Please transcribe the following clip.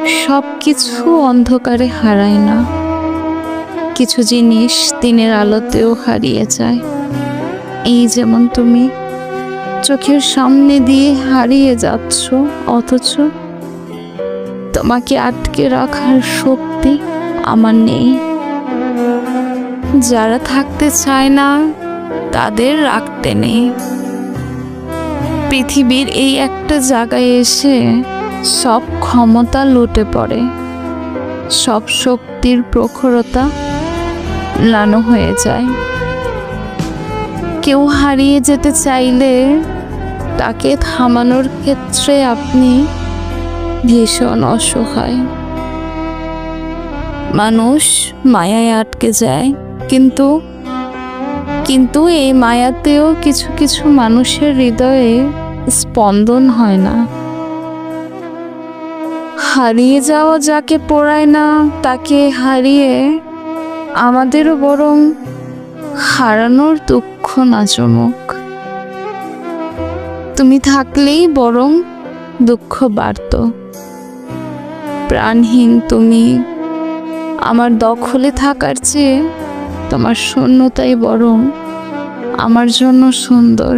সব কিছু অন্ধকারে হারায় না, কিছু জিনিস দিনের আলোতেও হারিয়ে যায়। এই যেমন তুমি চোখের সামনে দিয়ে হারিয়ে যাচ্ছ, অথচ তোমাকে আটকে রাখার শক্তি আমার নেই। যারা থাকতে চায় না তাদের রাখতে নেই। পৃথিবীর এই একটা জায়গায় এসে সব ক্ষমতা লুটে পড়ে, সব শক্তির প্রখরতা ম্লান হয়ে যায়। কেউ হারিয়ে যেতে চাইলে তাকে থামানোর ক্ষেত্রে আপনি ভীষণ অসহায়। মানুষ মায়ায় আটকে যায়, কিন্তু কিন্তু এই মায়াতেও কিছু কিছু মানুষের হৃদয়ে স্পন্দন হয় না। হারিয়ে যাওয়া যাকে পোড়ায় না তাকে হারিয়ে আমাদেরও বরং হারানোর দুঃখ না জমুক। তুমি থাকলেই বরং দুঃখ বাড়ত। প্রাণহীন তুমি আমার দখলে থাকার চেয়ে তোমার শূন্যতাই বরং আমার জন্য সুন্দর।